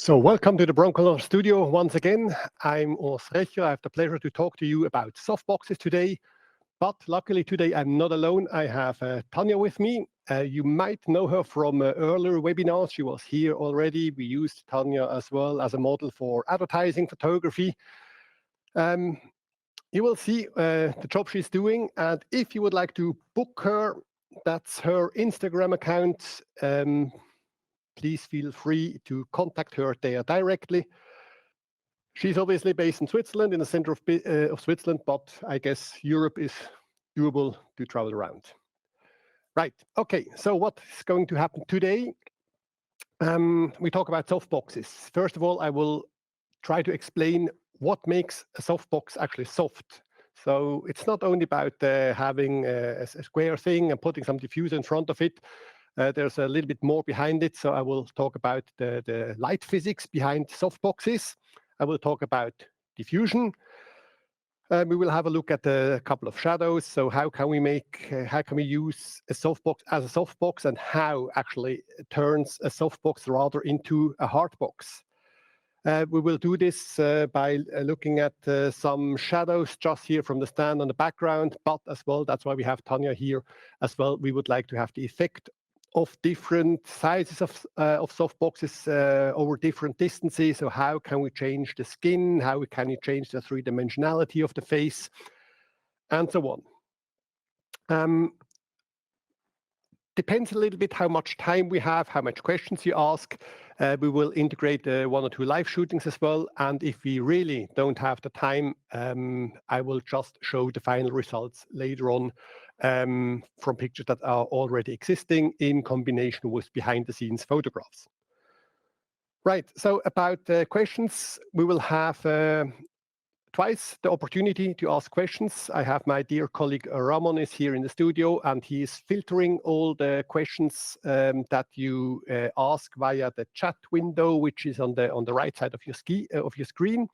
So welcome to the Broncolor studio once again. I'm Urs Recher. I have the pleasure to talk to you about softboxes today. But luckily today I'm not alone. I have Tanya with me. You might know her from earlier webinars. She was here already. We used Tanya as well as a model for advertising photography. You will see the job she's doing. And if you would like to book her, that's her Instagram account. Please feel free to contact her there directly. She's obviously based in Switzerland, in the center of Switzerland, but I guess Europe is doable to travel around. Right, okay, so what's going to happen today? We talk about softboxes. First of all, I will try to explain what makes a softbox actually soft. So it's not only about having a square thing and putting some diffuser in front of it. There's a little bit more behind it. So I will talk about the light physics behind softboxes. I will talk about diffusion. We will have a look at a couple of shadows. So how can we use a softbox as a softbox, and how actually it turns a softbox rather into a hardbox. We will do this by looking at some shadows just here from the stand on the background, but as well, that's why we have Tanya here as well. We would like to have the effect of different sizes of softboxes over different distances. So how can we change the skin? How can you change the three-dimensionality of the face? And so on. Depends a little bit how much time we have, how much questions you ask. We will integrate 1 or 2 live shootings as well. And if we really don't have the time, I will just show the final results later on from pictures that are already existing in combination with behind-the-scenes photographs. Right, so about questions, we will have twice the opportunity to ask questions. I have my dear colleague Ramon is here in the studio, and he is filtering all the questions that you ask via the chat window, which is on the right side of your screen.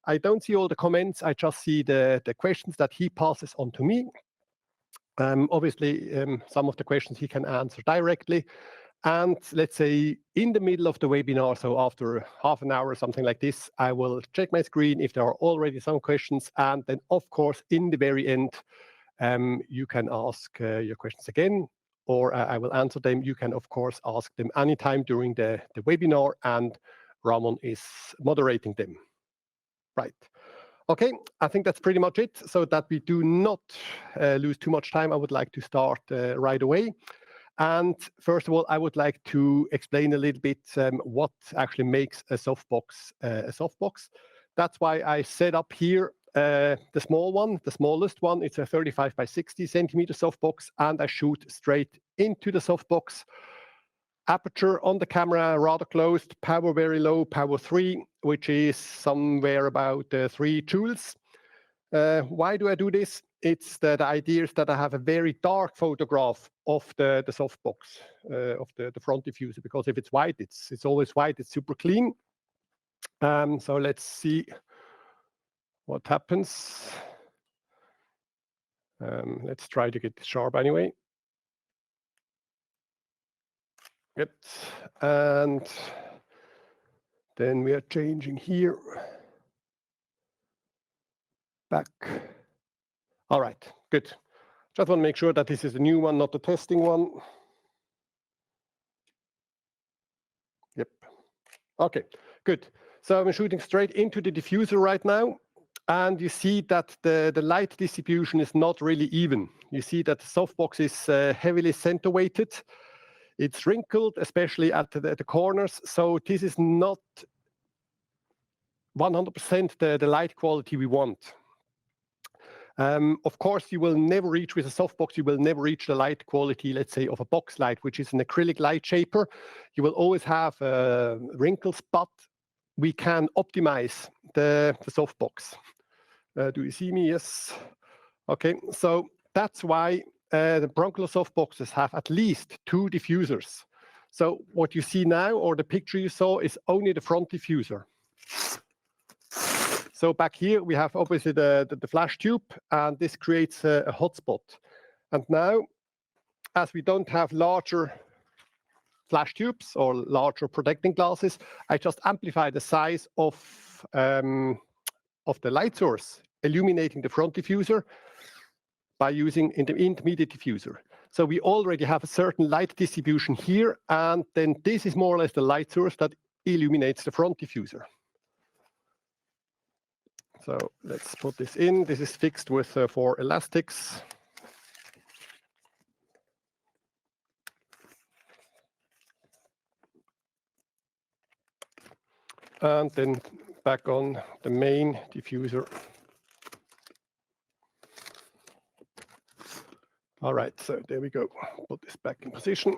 I don't see all the comments. I just see the questions that he passes on to me. Obviously, some of the questions he can answer directly. And let's say in the middle of the webinar, so after half an hour or something like this, I will check my screen if there are already some questions. And then, of course, in the very end, you can ask your questions again, or I will answer them. You can, of course, ask them anytime during the webinar, and Ramon is moderating them. Right. Okay, I think that's pretty much it. So that we do not lose too much time, I would like to start right away. And first of all, I would like to explain a little bit what actually makes a softbox a softbox. That's why I set up here the small one, the smallest one. It's a 35 by 60 centimeter softbox, and I shoot straight into the softbox. Aperture on the camera rather closed, power very low, power 3, which is somewhere about 3 joules. Why do I do this? It's the idea is that I have a very dark photograph of the softbox, of the front diffuser, because if it's white, it's always white, it's super clean. So let's see what happens. Let's try to get sharp anyway. Good. And then we are changing here. Back. All right, good. Just want to make sure that this is a new one, not the testing one. Yep. Okay, good. So I'm shooting straight into the diffuser right now. And you see that the light distribution is not really even. You see that the softbox is heavily center weighted. It's wrinkled, especially at the corners. So this is not 100% the light quality we want. Of course, you will never reach with a softbox, you will never reach the light quality, let's say, of a box light, which is an acrylic light shaper. You will always have wrinkles, but we can optimize the softbox. Do you see me? Yes. Okay, so that's why the Broncolor softboxes have at least 2 diffusers. So what you see now, or the picture you saw, is only the front diffuser. So back here, we have obviously the flash tube, and this creates a hotspot. And now, as we don't have larger flash tubes or larger protecting glasses, I just amplify the size of the light source illuminating the front diffuser by using the intermediate diffuser. So we already have a certain light distribution here, and then this is more or less the light source that illuminates the front diffuser. So let's put this in. This is fixed with 4 elastics. And then back on the main diffuser. All right, so there we go. Put this back in position.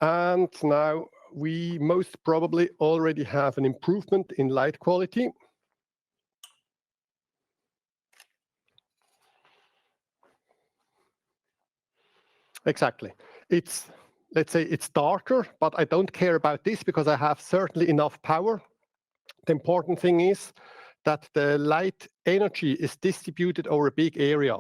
And now we most probably already have an improvement in light quality. Exactly. It's, let's say it's darker, but I don't care about this because I have certainly enough power. The important thing is that the light energy is distributed over a big area,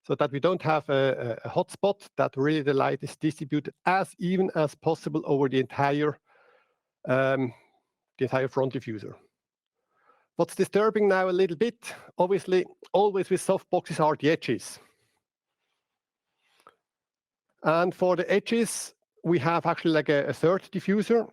so that we don't have a hotspot, that really the light is distributed as even as possible over the entire front diffuser. What's disturbing now a little bit, obviously, always with softboxes are the edges. And for the edges, we have actually like a third diffuser.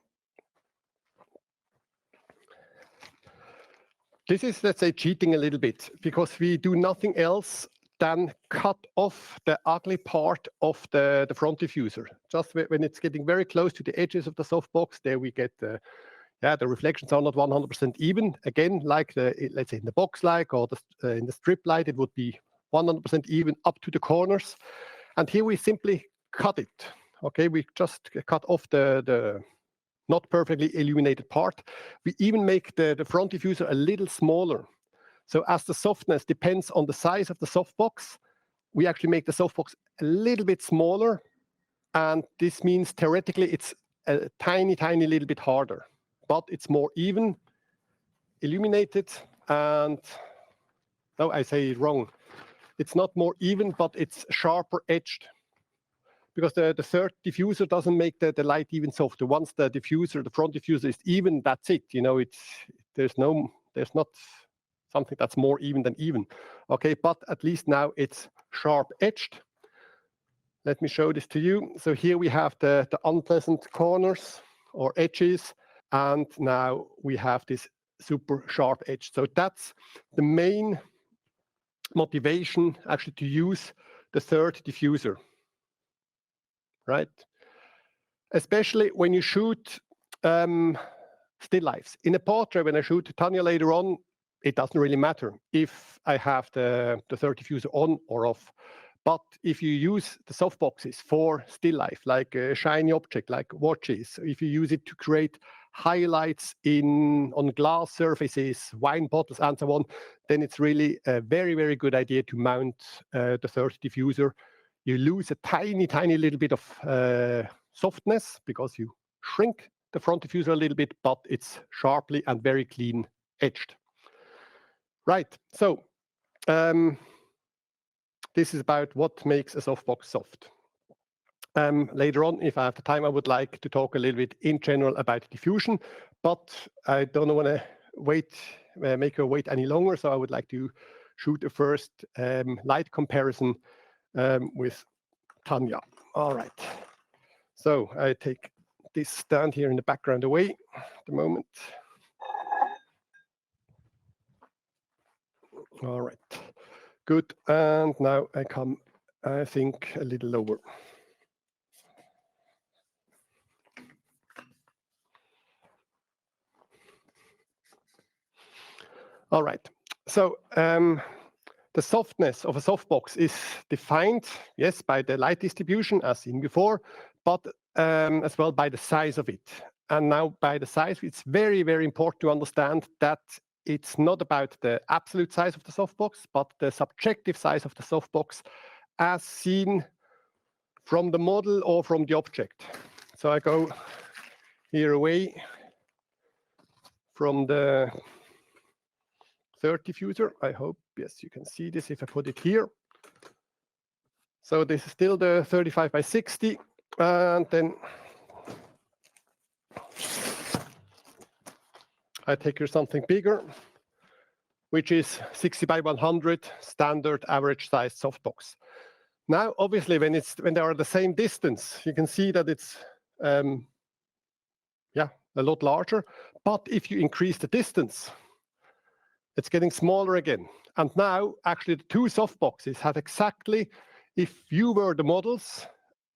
This is, let's say, cheating a little bit because we do nothing else than cut off the ugly part of the front diffuser. Just when it's getting very close to the edges of the softbox, there we get the reflections are not 100% even. Again, like let's say in the box light or in the strip light, it would be 100% even up to the corners. And here we simply cut it. Okay, we just cut off the not perfectly illuminated part. We even make the front diffuser a little smaller. So as the softness depends on the size of the softbox, we actually make the softbox a little bit smaller. And this means theoretically it's a tiny, tiny little bit harder, but it's more even illuminated. And no, I say it wrong. It's not more even, but it's sharper edged. Because the third diffuser doesn't make the light even softer. Once the front diffuser is even, that's it. You know, there's not something that's more even than even. Okay, but at least now it's sharp edged. Let me show this to you. So here we have the unpleasant corners or edges, and now we have this super sharp edge. So that's the main motivation actually to use the third diffuser. Right? Especially when you shoot still lifes. In a portrait, when I shoot Tanya later on, it doesn't really matter if I have the third diffuser on or off. But if you use the softboxes for still life, like a shiny object, like watches, if you use it to create highlights on glass surfaces, wine bottles, and so on, then it's really a very, very good idea to mount the third diffuser. You lose a tiny, tiny little bit of softness because you shrink the front diffuser a little bit, but it's sharply and very clean edged. Right, so this is about what makes a softbox soft. Later on, if I have the time, I would like to talk a little bit in general about diffusion, but I don't want to make her wait any longer, so I would like to shoot a first light comparison with Tanya. All right. So I take this stand here in the background away at the moment. All right. Good. And now I come, I think, a little lower. All right. So the softness of a softbox is defined, yes, by the light distribution, as seen before, but as well by the size of it. And now by the size, it's very, very important to understand that it's not about the absolute size of the softbox, but the subjective size of the softbox as seen from the model or from the object. So I go here away from the third diffuser. I hope, yes, you can see this if I put it here. So this is still the 35 by 60. And then I take here something bigger, which is 60 by 100 standard average size softbox. Now, obviously, when they are the same distance, you can see that it's a lot larger. But if you increase the distance, it's getting smaller again. And now, actually, the two softboxes have exactly, if you were the models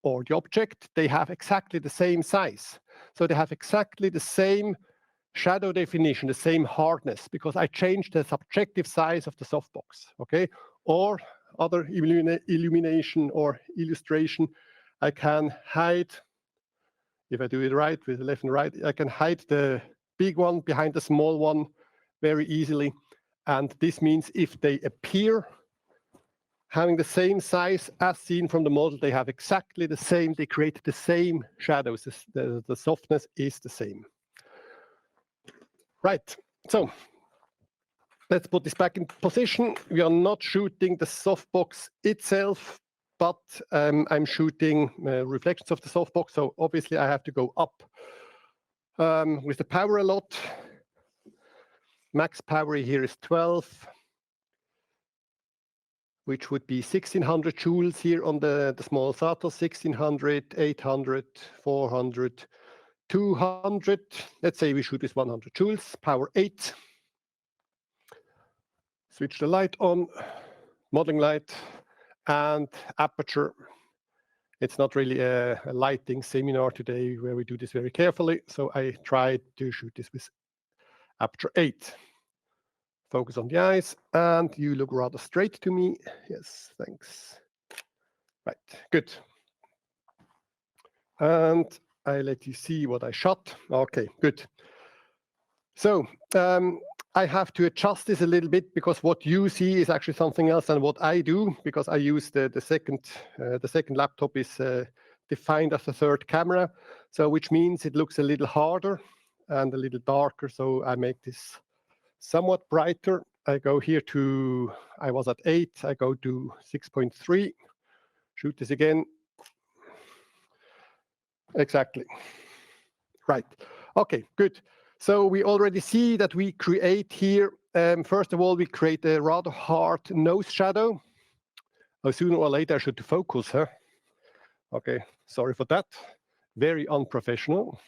or the object, they have exactly the same size. So they have exactly the same shadow definition, the same hardness, because I changed the subjective size of the softbox, okay? Or other illumination or illustration, I can hide, if I do it right with the left and right, I can hide the big one behind the small one very easily. And this means if they appear having the same size as seen from the model, they have exactly the same, they create the same shadows, the softness is the same. Right, so let's put this back in position. We are not shooting the softbox itself, but I'm shooting reflections of the softbox. So obviously I have to go up with the power a lot. Max power here is 12, which would be 1600 joules here on the small Sato, 1600, 800, 400, 200. Let's say we shoot with 100 joules, power 8. Switch the light on, modeling light, and aperture. It's not really a lighting seminar today where we do this very carefully, so I tried to shoot this with aperture 8. Focus on the eyes, and you look rather straight to me. Yes, thanks. Right, good. And I let you see what I shot. Okay, good. So I have to adjust this a little bit because what you see is actually something else than what I do, because I use the second laptop is defined as a third camera, so which means it looks a little harder and a little darker. So I make this somewhat brighter. I go here to, I was at 8, I go to 6.3, shoot this again. Exactly. Right. Okay, good. So we already see that we create here, first of all, we create a rather hard nose shadow. Oh, sooner or later I should focus, huh? Okay, sorry for that. Very unprofessional.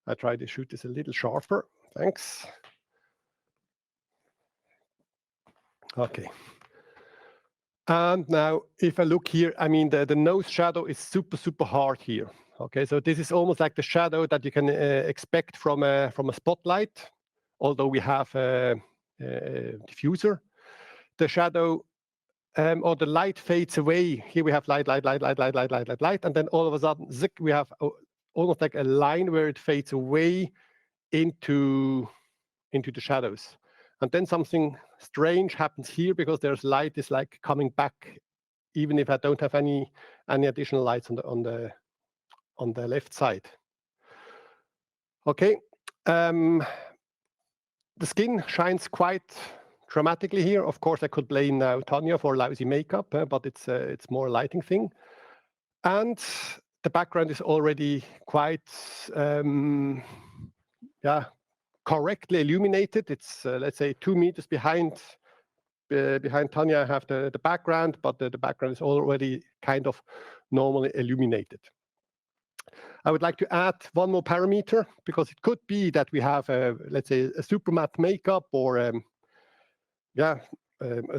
I try to shoot this a little sharper. Thanks. Okay. And now, if I look here, I mean, the nose shadow is super, super hard here. Okay, so this is almost like the shadow that you can expect from a spotlight, although we have a diffuser. The shadow or the light fades away. Here we have light, and then all of a sudden, zick, we have almost like a line where it fades away into the shadows. And then something strange happens here because there's light is like coming back, even if I don't have any additional lights on the left side. Okay, the skin shines quite dramatically here. Of course, I could blame now Tanya for lousy makeup, but it's more a lighting thing. And the background is already quite correctly illuminated. It's let's say 2 meters behind Tanya. I have the background, but the background is already kind of normally illuminated. I would like to add one more parameter, because it could be that we have let's say a super matte makeup or a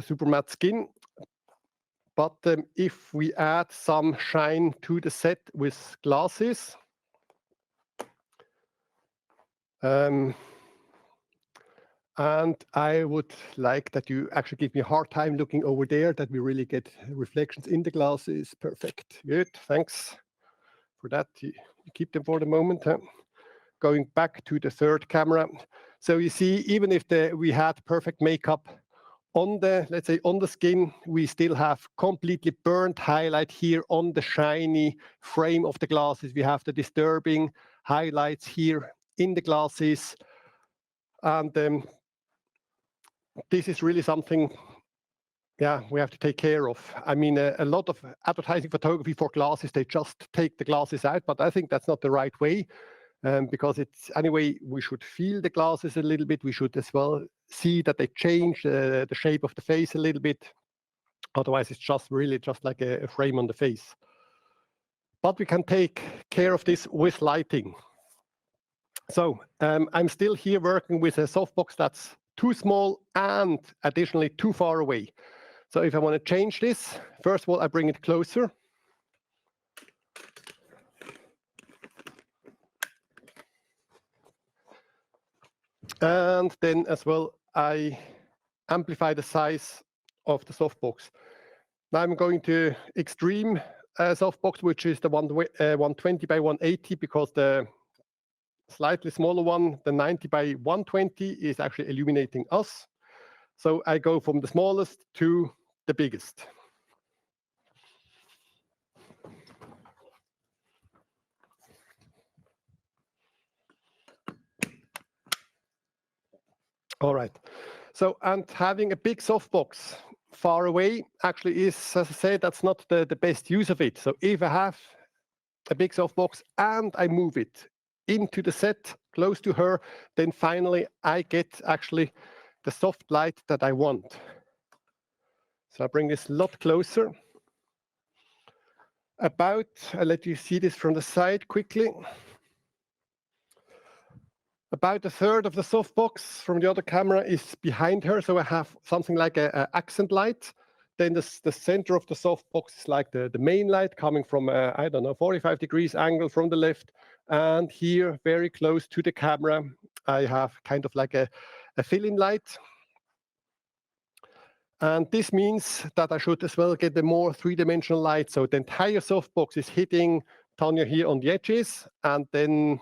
super matte skin. But if we add some shine to the set with glasses, and I would like that you actually give me a hard time looking over there, that we really get reflections in the glasses. Perfect. Good. Thanks for that. You keep them for the moment. Huh? Going back to the third camera. So you see, even if we had perfect makeup on the, let's say, on the skin, we still have completely burnt highlight here on the shiny frame of the glasses. We have the disturbing highlights here in the glasses. And this is really something yeah, we have to take care of. I mean, a lot of advertising photography for glasses, they just take the glasses out, but I think that's not the right way, because it's, anyway, we should feel the glasses a little bit. We should as well see that they change the shape of the face a little bit. Otherwise, it's just really just like a frame on the face. But we can take care of this with lighting. So I'm still here working with a softbox that's too small and additionally too far away. So if I want to change this, first of all, I bring it closer. And then as well, I amplify the size of the softbox. Now I'm going to extreme softbox, which is the 120 by 180, because the slightly smaller one, the 90 by 120, is actually illuminating us. So I go from the smallest to the biggest. All right. So, and having a big softbox far away actually is, as I said, that's not the best use of it. So if I have a big softbox and I move it into the set close to her, then finally I get actually the soft light that I want. So I bring this a lot closer. I'll let you see this from the side quickly. About a third of the softbox from the other camera is behind her, so I have something like an accent light. Then the center of the softbox is like the main light coming from, I don't know, 45 degrees angle from the left. And here, very close to the camera, I have kind of like a fill-in light. And this means that I should as well get the more three-dimensional light. So the entire softbox is hitting Tanya here on the edges, and then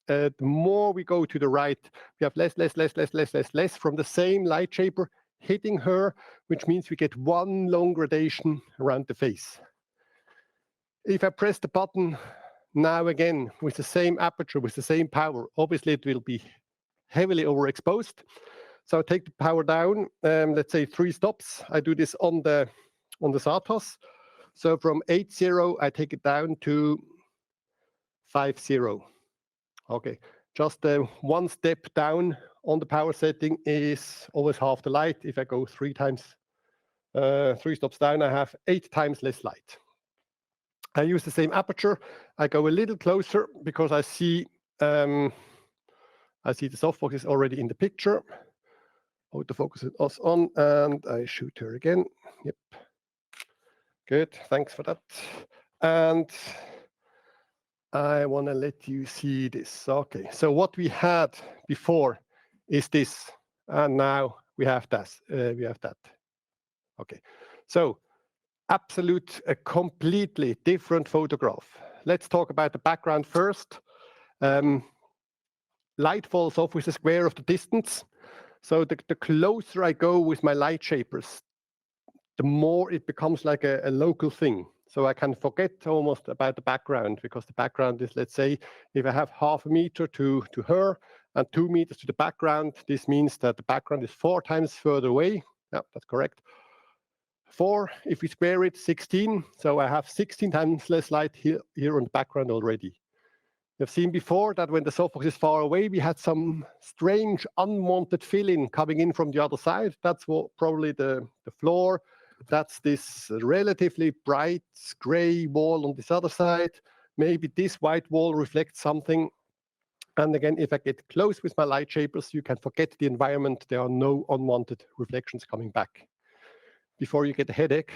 the more we go to the right, we have less from the same light shaper hitting her, which means we get one long gradation around the face. If I press the button now again with the same aperture, with the same power, obviously it will be heavily overexposed. So I take the power down, let's say 3 stops. I do this on the Satos. So from 8.0, I take it down to 5.0. Okay, just one step down on the power setting is always half the light. If I go 3 stops down, I have 8 times less light. I use the same aperture. I go a little closer because I see the softbox is already in the picture. Autofocus is us on, and I shoot her again. Yep. Good, thanks for that. And I want to let you see this. Okay, so what we had before is this, and now we have this. We have that. Okay, so a completely different photograph. Let's talk about the background first. Light falls off with a square of the distance. So the closer I go with my light shapers, the more it becomes like a local thing. So I can forget almost about the background, because the background is, let's say, if I have half a meter to her and 2 meters to the background, this means that the background is 4 times further away. Yeah, that's correct. 4, if we square it, 16. So I have 16 times less light here on the background already. You've seen before that when the softbox is far away, we had some strange unwanted fill-in coming in from the other side. That's what probably the floor. That's this relatively bright gray wall on this other side. Maybe this white wall reflects something. And again, if I get close with my light shapers, you can forget the environment. There are no unwanted reflections coming back. Before you get a headache,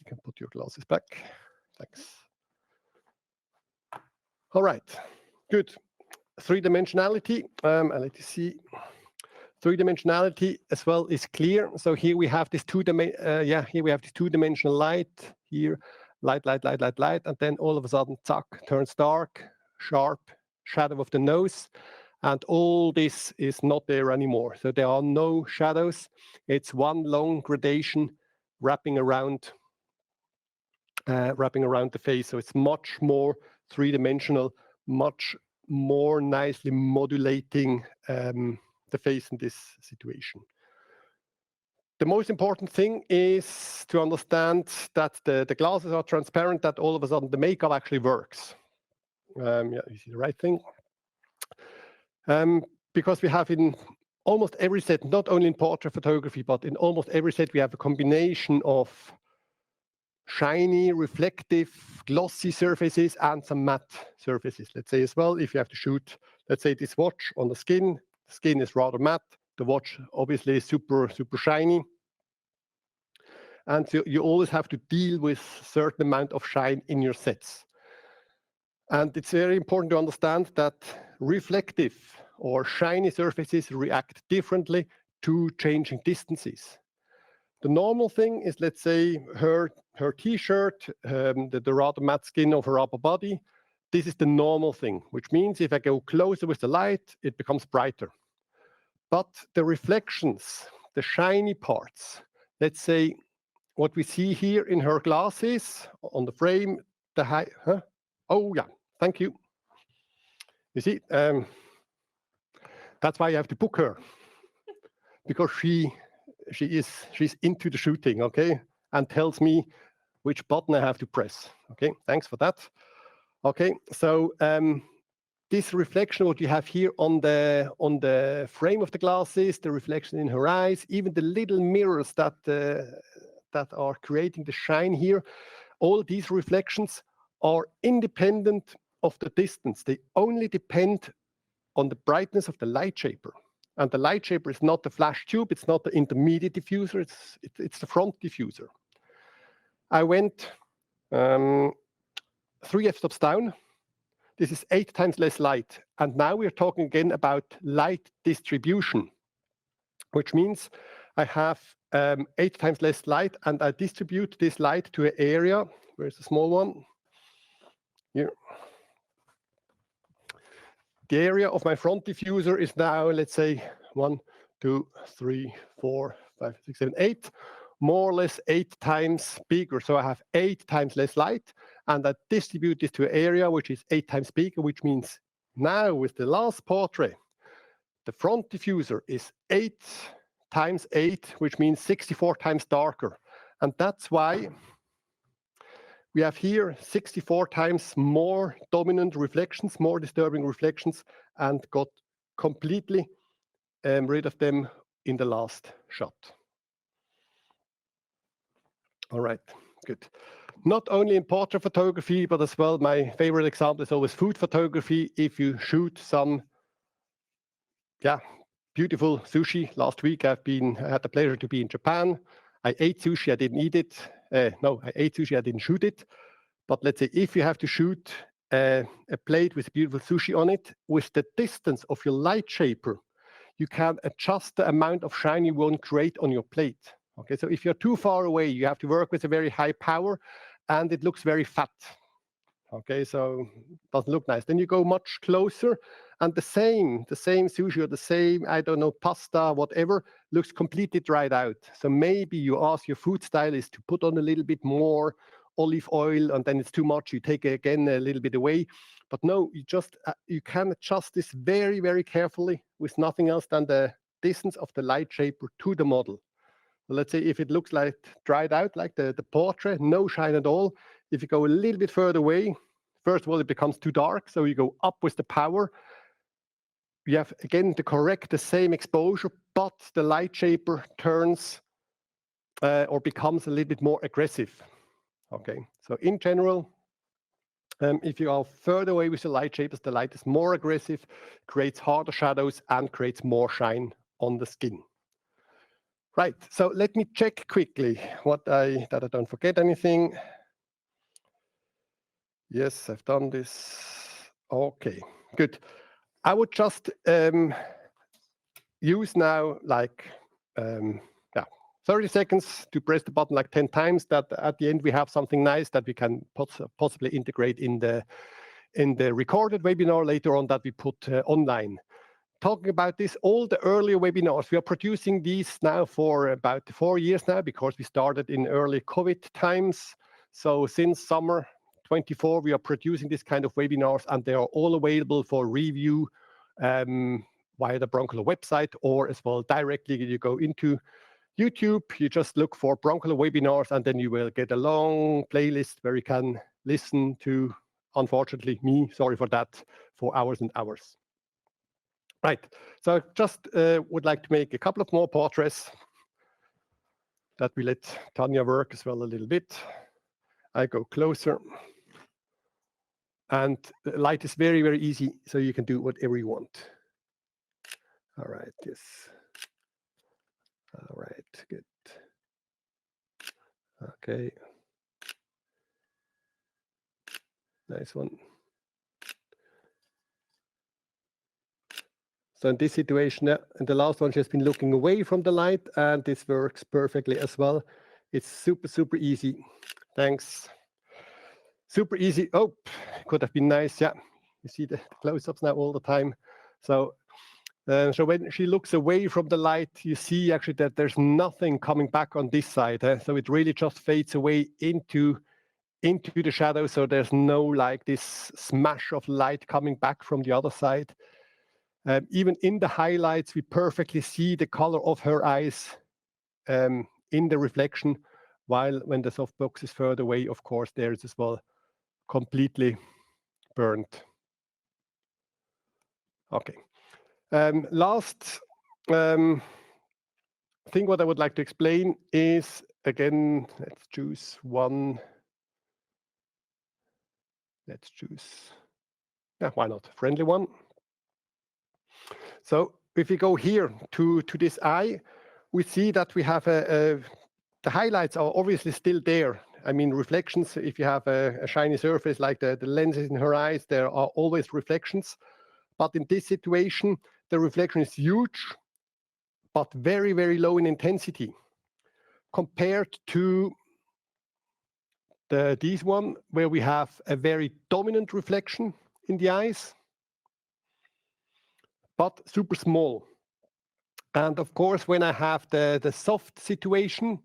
you can put your glasses back. Thanks. All right, good. Three-dimensionality, I'll let you see. Three-dimensionality as well is clear. So here we have this two-dimensional light here, light, and then all of a sudden, zack, turns dark, sharp, shadow of the nose, and all this is not there anymore. So there are no shadows. It's one long gradation wrapping around the face. So it's much more three-dimensional, much more nicely modulating the face in this situation. the most important thing is to understand that the glasses are transparent, that all of a sudden the makeup actually works. Yeah, you see the right thing. Because we have in almost every set, not only in portrait photography, but in almost every set, we have a combination of shiny, reflective, glossy surfaces and some matte surfaces. Let's say as well, if you have to shoot, let's say this watch on the skin is rather matte, the watch obviously is super shiny. And so you always have to deal with a certain amount of shine in your sets. And it's very important to understand that reflective or shiny surfaces react differently to changing distances. The normal thing is, let's say, her t-shirt, the rather matte skin of her upper body. This is the normal thing, which means if I go closer with the light, it becomes brighter. But the reflections, the shiny parts, let's say what we see here in her glasses on the frame, the high, oh yeah, thank you. You see, that's why you have to book her, because she's into the shooting, okay, and tells me which button I have to press. Okay, thanks for that. Okay, so this reflection, what you have here on the frame of the glasses, the reflection in her eyes, even the little mirrors that are creating the shine here, all these reflections are independent of the distance. They only depend on the brightness of the light shaper. And the light shaper is not the flash tube, it's not the intermediate diffuser, it's the front diffuser. I went 3 f-stops down. This is 8 times less light. And now we're talking again about light distribution, which means I have 8 times less light, and I distribute this light to an area. Where's the small one? Here. The area of my front diffuser is now, let's say, 1, 2, 3, 4, 5, 6, 7, 8, more or less 8 times bigger. So I have 8 times less light, and I distribute this to an area which is 8 times bigger, which means now with the last portrait, the front diffuser is 8 times 8, which means 64 times darker. And that's why we have here 64 times more dominant reflections, more disturbing reflections, and got completely rid of them in the last shot. All right, good. Not only in portrait photography, but as well, my favorite example is always food photography. If you shoot some, beautiful sushi. Last week I had the pleasure to be in Japan. I ate sushi, I didn't eat it. No, I ate sushi, I didn't shoot it. But let's say if you have to shoot a plate with beautiful sushi on it, with the distance of your light shaper, you can adjust the amount of shine you want to create on your plate. Okay, so if you're too far away, you have to work with a very high power, and it looks very fat. Okay, so it doesn't look nice. Then you go much closer, and the same sushi or the same, I don't know, pasta, whatever, looks completely dried out. So maybe you ask your food stylist to put on a little bit more olive oil, and then it's too much. You take it again a little bit away. But no, you can adjust this very, very carefully with nothing else than the distance of the light shaper to the model. So let's say if it looks like dried out, like the portrait, no shine at all. If you go a little bit further away, first of all, it becomes too dark. So you go up with the power. You have, again, the same exposure, but the light shaper turns or becomes a little bit more aggressive. Okay, so in general, if you are further away with the light shapers, the light is more aggressive, creates harder shadows, and creates more shine on the skin. Right, so let me check quickly that I don't forget anything. Yes, I've done this. Okay, good. I would just use now like 30 seconds to press the button like 10 times, that at the end we have something nice that we can possibly integrate in the recorded webinar later on that we put online. Talking about this, all the earlier webinars, we are producing these now for about 4 years now, because we started in early COVID times. So since summer 24, we are producing this kind of webinars, and they are all available for review via the Broncolor website, or as well directly you go into YouTube, you just look for bronchial webinars, and then you will get a long playlist where you can listen to, unfortunately, me, sorry for that, for hours and hours. Right, so I just would like to make a couple of more portraits that we let Tanya work as well a little bit. I go closer. And the light is very, very easy, so you can do whatever you want. All right, yes. All right, good. Okay. Nice one. So in this situation, and the last one, she's been looking away from the light, and this works perfectly as well. It's super, super easy. Thanks. Super easy. Oh, could have been nice. Yeah, you see the close-ups now all the time. So when she looks away from the light, you see actually that there's nothing coming back on this side. So it really just fades away into the shadow. So there's no like this smash of light coming back from the other side. Even in the highlights, we perfectly see the color of her eyes in the reflection, while when the softbox is further away, of course, there is as well completely burnt. Okay. Last thing what I would like to explain is, again, let's choose one. Let's choose, yeah, why not, friendly one. So if we go here to this eye, we see that we have the highlights are obviously still there. I mean, reflections, if you have a shiny surface like the lenses in her eyes, there are always reflections. But in this situation, the reflection is huge, but very, very low in intensity compared to this one, where we have a very dominant reflection in the eyes, but super small. And of course, when I have the soft situation,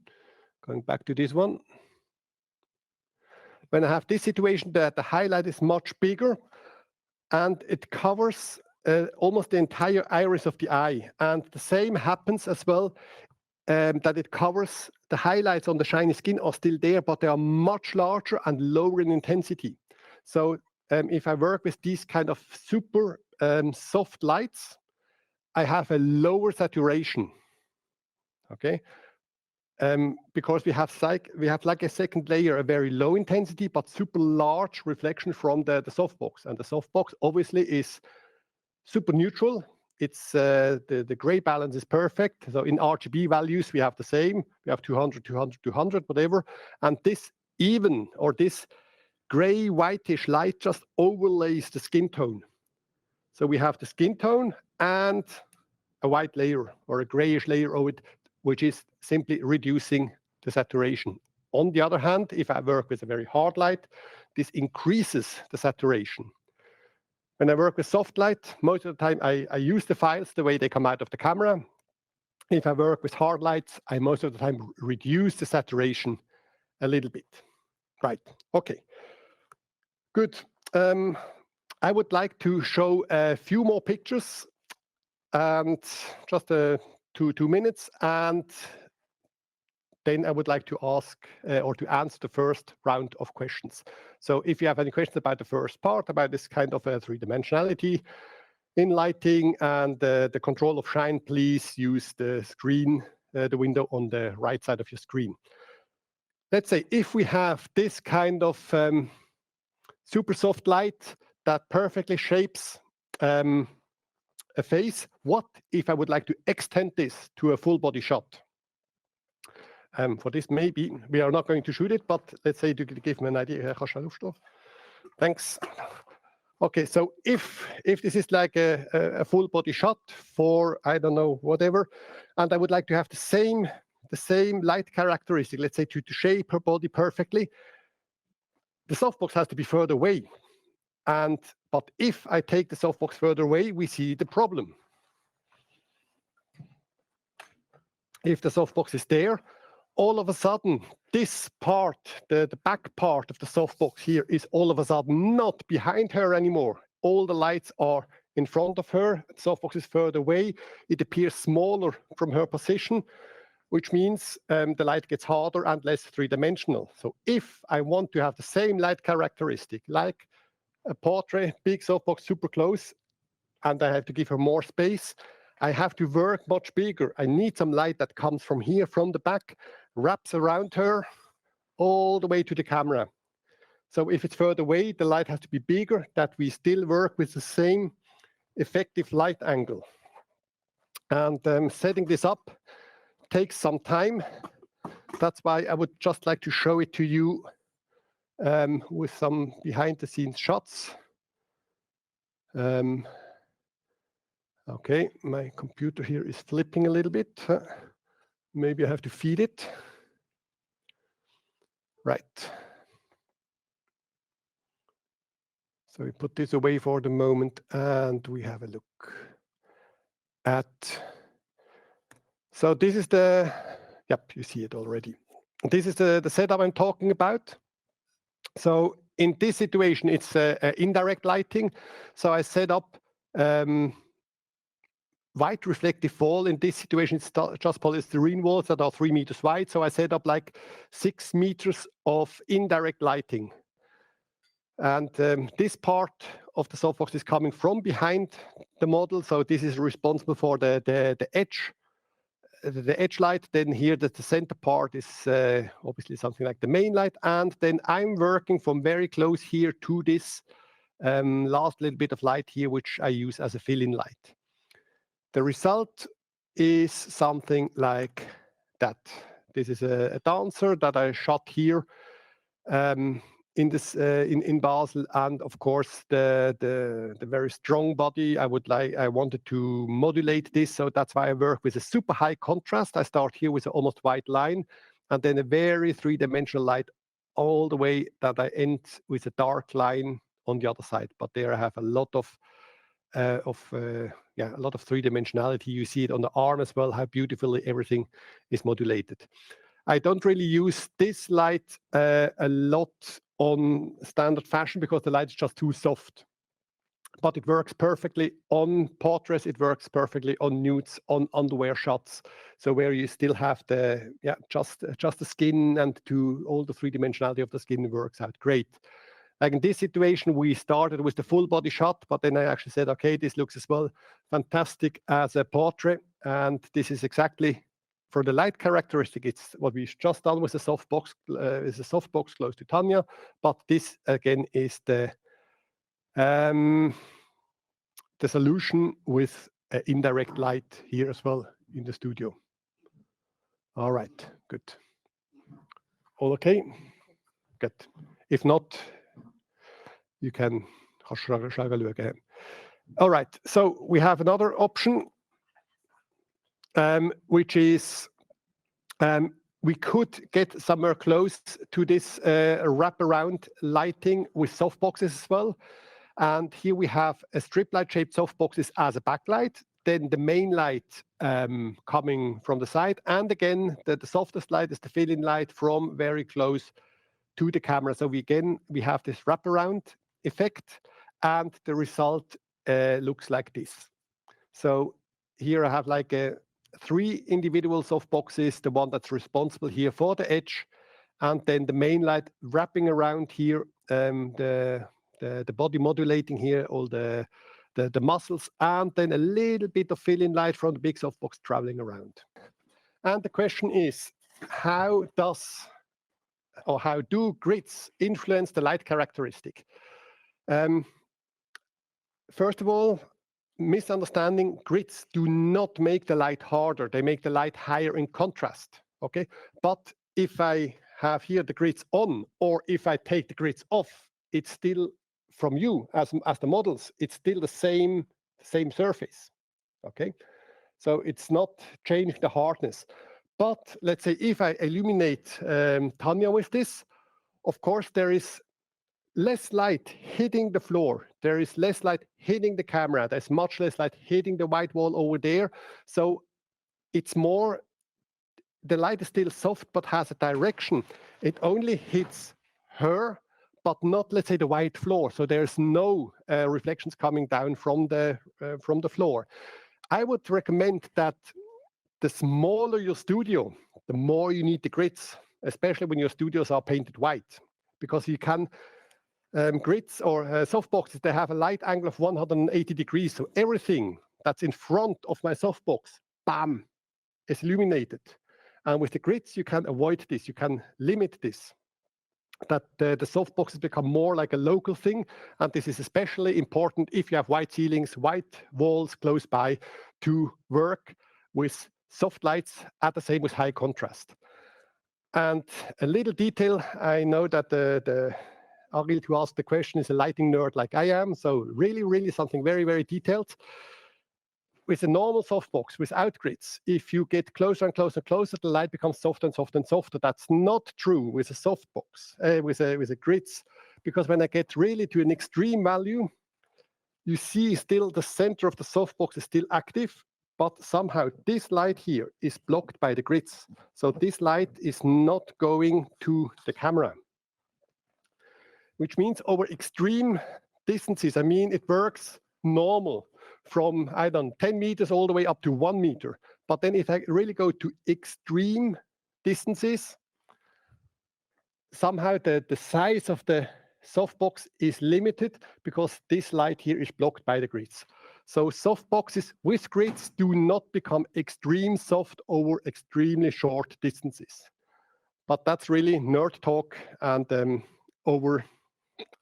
going back to this one, when I have this situation, the highlight is much bigger, and it covers almost the entire iris of the eye. And the same happens as well, that it covers the highlights on the shiny skin are still there, but they are much larger and lower in intensity. So if I work with these kind of super soft lights, I have a lower saturation, okay? Because we have like a second layer, a very low intensity, but super large reflection from the softbox. And the softbox obviously is super neutral. It's the gray balance is perfect. So in RGB values, we have the same. We have 200, 200, 200, whatever. And this even, or this gray whitish light just overlays the skin tone. So we have the skin tone and a white layer or a grayish layer over it, which is simply reducing the saturation. On the other hand, if I work with a very hard light, this increases the saturation. When I work with soft light, most of the time I use the files the way they come out of the camera. If I work with hard lights, I most of the time reduce the saturation a little bit. Right, okay, good. I would like to show a few more pictures, and just 2 minutes, and then I would like to ask or to answer the first round of questions. So if you have any questions about the first part, about this kind of three-dimensionality in lighting and the control of shine, please use the screen, the window on the right side of your screen. Let's say if we have this kind of super soft light that perfectly shapes a face, what if I would like to extend this to a full body shot? For this, maybe we are not going to shoot it, but let's say to give me an idea. Thanks. Okay, so if this is like a full body shot for, I don't know, whatever, and I would like to have the same light characteristic, let's say to shape her body perfectly, the softbox has to be further away. But if I take the softbox further away, we see the problem. If the softbox is there, all of a sudden, this part, the back part of the softbox here is all of a sudden not behind her anymore. All the lights are in front of her. The softbox is further away. It appears smaller from her position. which means the light gets harder and less three-dimensional. So if I want to have the same light characteristic, like a portrait, big softbox, super close, and I have to give her more space, I have to work much bigger. I need some light that comes from here, from the back, wraps around her, all the way to the camera. So if it's further away, the light has to be bigger, that we still work with the same effective light angle. And setting this up takes some time. That's why I would just like to show it to you with some behind-the-scenes shots. Okay, my computer here is flipping a little bit. Maybe I have to feed it. Right. So we put this away for the moment, and we have a look at. So this is the, yep, you see it already. This is the setup I'm talking about. So in this situation, it's indirect lighting. So I set up white reflective wall. In this situation, it's just polystyrene walls that are 3 meters wide. So I set up like 6 meters of indirect lighting. And this part of the softbox is coming from behind the model. So this is responsible for the edge light. Then here the center part is obviously something like the main light. And then I'm working from very close here to this last little bit of light here, which I use as a fill-in light. The result is something like that. This is a dancer that I shot here in Basel, and of course the very strong body. I wanted to modulate this, so that's why I work with a super high contrast. I start here with an almost white line, and then a very three-dimensional light all the way that I end with a dark line on the other side. But there I have a lot of three-dimensionality. You see it on the arm as well, how beautifully everything is modulated. I don't really use this light a lot on standard fashion because the light is just too soft. But it works perfectly on portraits, it works perfectly on nudes, on underwear shots. So where you still have the, just the skin, and all the three-dimensionality of the skin works out great. Like in this situation, we started with the full body shot, but then I actually said, okay, this looks as well fantastic as a portrait. And this is exactly for the light characteristic. It's what we've just done with the softbox, close to Tanya. But this again is the solution with indirect light here as well in the studio. All right, good. All okay? Good. If not, you can. All right, so we have another option, which is we could get somewhere close to this wraparound lighting with softboxes as well. And here we have a strip light shaped softboxes as a backlight, then the main light coming from the side. And again, the softest light is the fill-in light from very close to the camera. So we have this wraparound effect, and the result looks like this. So here I have like 3 individual softboxes, the one that's responsible here for the edge, and then the main light wrapping around here, the body modulating here, all the muscles, and then a little bit of fill-in light from the big softbox traveling around. And the question is, how do grids influence the light characteristic? First of all, misunderstanding, grids do not make the light harder, they make the light higher in contrast, okay? But if I have here the grids on, or if I take the grids off, it's still from you as the models, it's still the same surface, okay? So it's not changing the hardness. But let's say if I illuminate Tanya with this, of course there is less light hitting the floor. There is less light hitting the camera. There's much less light hitting the white wall over there. So it's more, the light is still soft, but has a direction. It only hits her, but not, let's say, the white floor. So there's no reflections coming down from the floor. I would recommend that the smaller your studio, the more you need the grids, especially when your studios are painted white, because you can grids or softboxes, they have a light angle of 180 degrees. So everything that's in front of my softbox, bam, is illuminated. And with the grids, you can avoid this. You can limit this, that the softboxes become more like a local thing. And this is especially important if you have white ceilings, white walls close by, to work with soft lights at the same with high contrast. And a little detail, I know that the Ariel, who asked the question, is a lighting nerd like I am. So really, really something very, very detailed. With a normal softbox, without grids, if you get closer and closer and closer, the light becomes softer and softer and softer. That's not true with a softbox, with a grids, because when I get really to an extreme value, you see still the center of the softbox is still active, but somehow this light here is blocked by the grids. So this light is not going to the camera, which means over extreme distances, I mean, it works normal from, 10 meters all the way up to 1 meter. But then if I really go to extreme distances, somehow the size of the softbox is limited because this light here is blocked by the grids. So softboxes with grids do not become extreme soft over extremely short distances. But that's really nerd talk, and over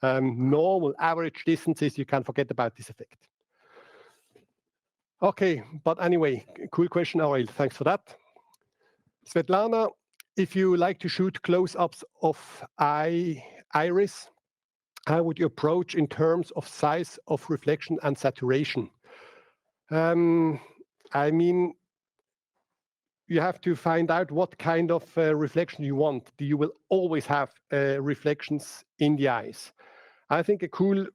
normal average distances, you can forget about this effect. Okay, but anyway, cool question, Ariel. Thanks for that. Svetlana, if you like to shoot close-ups of iris, how would you approach in terms of size of reflection and saturation? I mean, you have to find out what kind of reflection you want. You will always have reflections in the eyes. I think a cool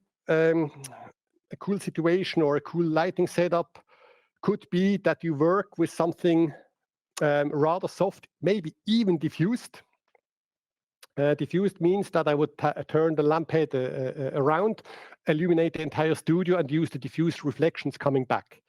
situation or a cool lighting setup could be that you work with something rather soft, maybe even diffused. Diffused means that I would turn the lamp head around, illuminate the entire studio, and use the diffused reflections coming back.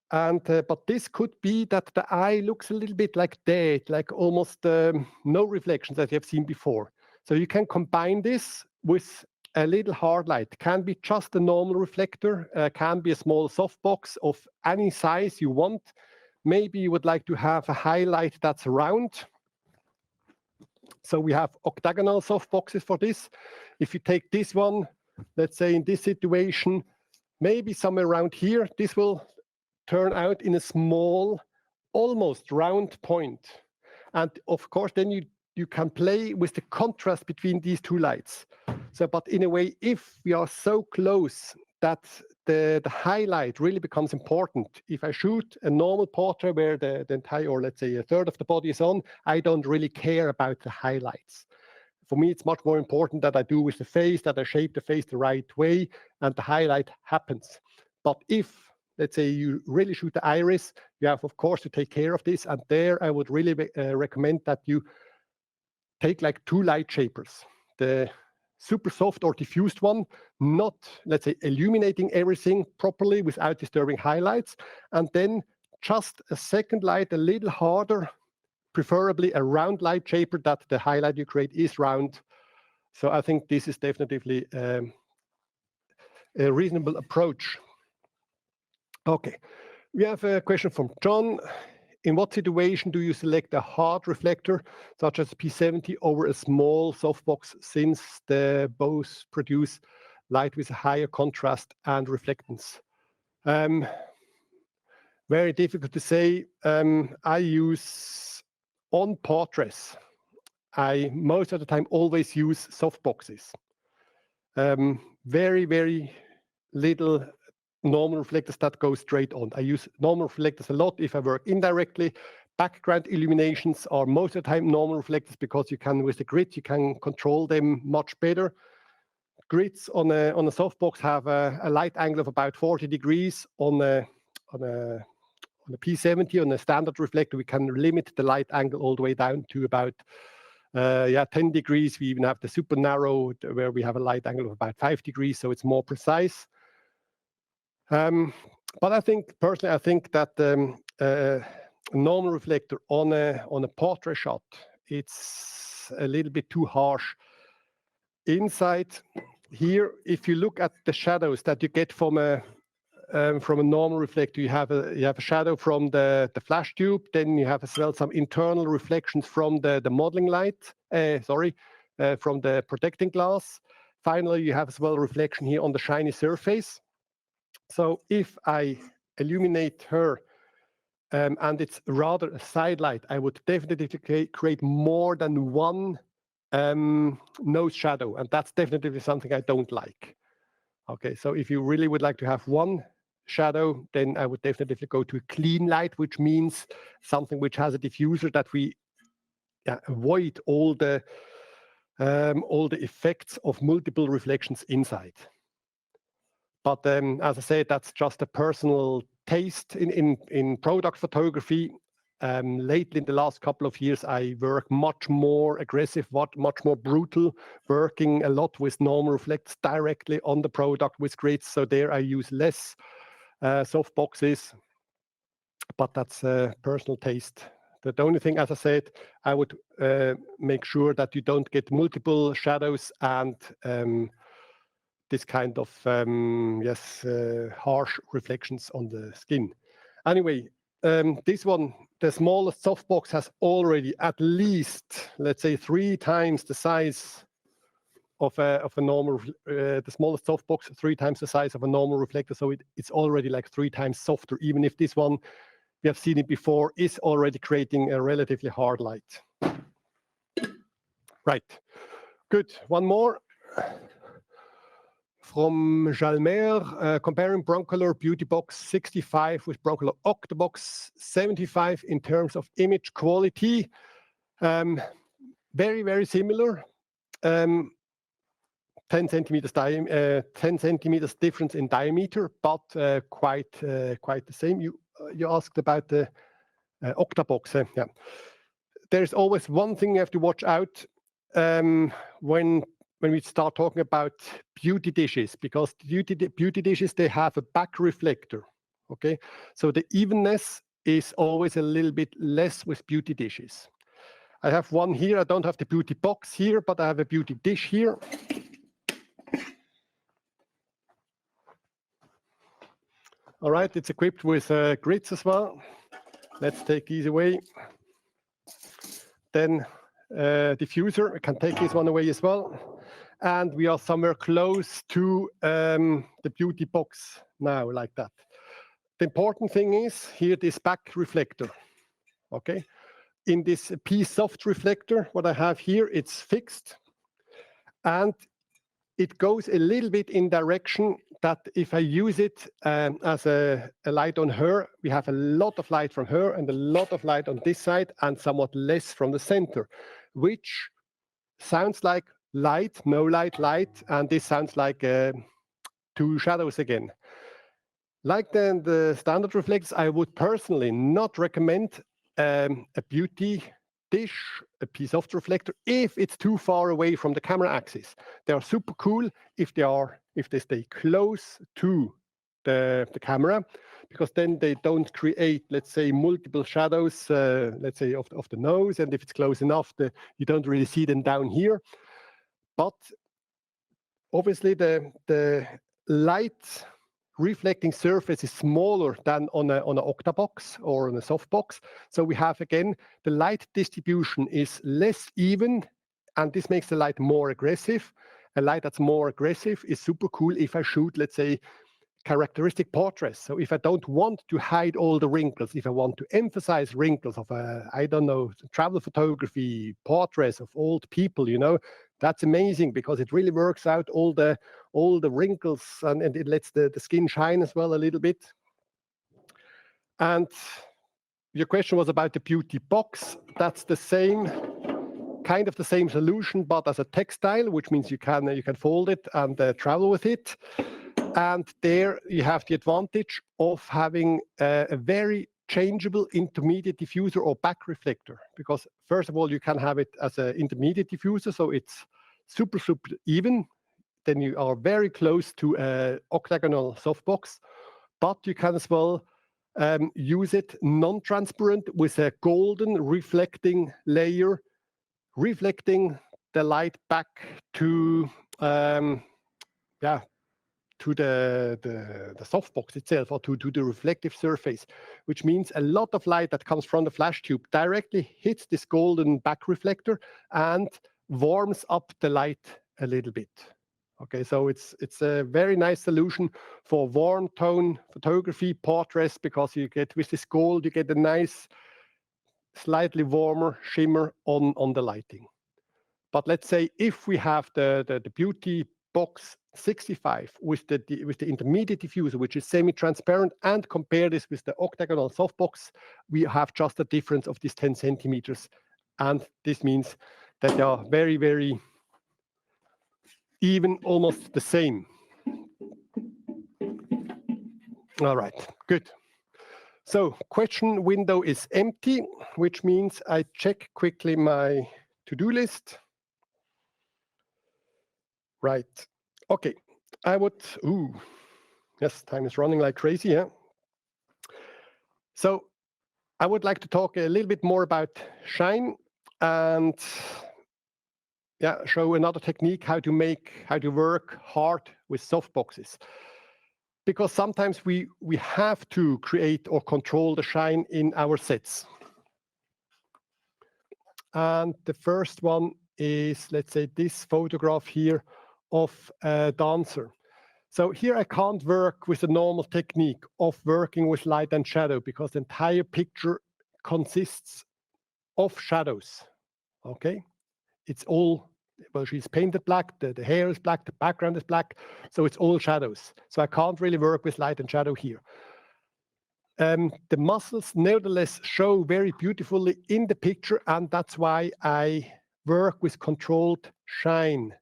And but this could be that the eye looks a little bit like dead, like almost no reflections that you have seen before. So you can combine this with a little hard light. Can be just a normal reflector, can be a small softbox of any size you want. Maybe you would like to have a highlight that's round. So we have octagonal softboxes for this. If you take this one, let's say in this situation, maybe somewhere around here, this will turn out in a small, almost round point. And of course, then you can play with the contrast between these two lights. So, but in a way, if we are so close that the highlight really becomes important. If I shoot a normal portrait where the entire, or let's say a third of the body is on, I don't really care about the highlights. For me, it's much more important that I do with the face, that I shape the face the right way, and the highlight happens. But if, let's say, you really shoot the iris, you have, of course, to take care of this. And there, I would really recommend that you take like 2 light shapers. The super soft or diffused one, not, let's say, illuminating everything properly without disturbing highlights. And then just a second light, a little harder, preferably a round light shaper that the highlight you create is round. So I think this is definitely a reasonable approach. Okay, we have a question from John. In what situation do you select a hard reflector, such as P70, over a small softbox, since they both produce light with a higher contrast and reflectance? Very difficult to say. I use, on portraits, I most of the time always use softboxes. Very, very little normal reflectors that go straight on. I use normal reflectors a lot if I work indirectly. Background illuminations are most of the time normal reflectors because you can, with the grid, you can control them much better. Grids on a softbox have a light angle of about 40 degrees. On a P70, on a standard reflector, we can limit the light angle all the way down to about 10 degrees. We even have the super narrow where we have a light angle of about 5 degrees, so it's more precise. But I think, personally, I think that normal reflector on a portrait shot, it's a little bit too harsh. Inside here, if you look at the shadows that you get from a normal reflector, you have a shadow from the flash tube. Then you have as well some internal reflections from the modeling light. From the protecting glass. Finally, you have as well reflection here on the shiny surface. So if I illuminate her and it's rather a side light, I would definitely create more than one nose shadow, and that's definitely something I don't like. Okay, so if you really would like to have one shadow, then I would definitely go to a clean light, which means something which has a diffuser that we avoid all the effects of multiple reflections inside. But as I said, that's just a personal taste in product photography. Lately, in the last couple of years, I work much more aggressive, much more brutal, working a lot with normal reflects directly on the product with grids. So there I use less softboxes, but that's a personal taste. The only thing, as I said, I would make sure that you don't get multiple shadows and this kind of harsh reflections on the skin. Anyway, this one, the smallest softbox has already at least, let's say, 3 times the size of a normal, the smallest softbox, 3 times the size of a normal reflector. So it's already like 3 times softer, even if this one, we have seen it before, is already creating a relatively hard light. Right, good. One more. From Jalmer, comparing Broncolor Beauty Box 65 with Broncolor Octabox 75 in terms of image quality. Very, very similar. 10 centimeters difference in diameter, but quite the same. You asked about the Octabox. Yeah. There's always one thing you have to watch out when we start talking about beauty dishes, because beauty dishes, they have a back reflector, okay? So the evenness is always a little bit less with beauty dishes. I have one here. I don't have the beauty box here, but I have a beauty dish here. All right, it's equipped with grids as well. Let's take these away. Then diffuser, I can take this one away as well. And we are somewhere close to the beauty box now, like that. The important thing is here, this back reflector, okay? In this P-soft reflector, what I have here, it's fixed. And it goes a little bit in direction that if I use it as a light on her, we have a lot of light from her and a lot of light on this side and somewhat less from the center, which sounds like light, no light, light, and this sounds like 2 shadows again. Like the standard reflectors, I would personally not recommend a beauty dish, a P-soft reflector, if it's too far away from the camera axis. They are super cool if they stay close to the camera, because then they don't create, let's say, multiple shadows, let's say, of the nose, and if it's close enough, you don't really see them down here. But obviously the light reflecting surface is smaller than on an Octabox or on a softbox. So we have, again, the light distribution is less even, and this makes the light more aggressive. A light that's more aggressive is super cool if I shoot, let's say, characteristic portraits. So if I don't want to hide all the wrinkles, if I want to emphasize wrinkles of, I don't know, travel photography, portraits of old people, you know, that's amazing because it really works out all the wrinkles and it lets the skin shine as well a little bit. And your question was about the beauty box. That's the same, kind of the same solution, but as a textile, which means you can fold it and travel with it. And there you have the advantage of having a very changeable intermediate diffuser or back reflector, because first of all, you can have it as an intermediate diffuser, so it's super even. Then you are very close to an octagonal softbox, but you can as well use it non-transparent with a golden reflecting layer, reflecting the light back to to the softbox itself, or to the reflective surface, which means a lot of light that comes from the flash tube directly hits this golden back reflector and warms up the light a little bit. Okay, so it's a very nice solution for warm tone photography, portraits, because you get, with this gold, you get a nice, slightly warmer shimmer on the lighting. But let's say if we have the Beauty Box 65 with the intermediate diffuser, which is semi-transparent, and compare this with the octagonal softbox, we have just a difference of these 10 centimeters. And this means that they are very, very even, almost the same. All right, good. So question window is empty, which means I check quickly my to-do list. Right. Okay. I would, yes, time is running like crazy, yeah? So I would like to talk a little bit more about shine and show another technique how to work hard with softboxes. Because sometimes we have to create or control the shine in our sets. And the first one is, let's say, this photograph here of a dancer. So here I can't work with the normal technique of working with light and shadow, because the entire picture consists of shadows. Okay, it's all, well, she's painted black, the hair is black, the background is black, so it's all shadows. So I can't really work with light and shadow here. The muscles nevertheless show very beautifully in the picture, and that's why I work with controlled shine.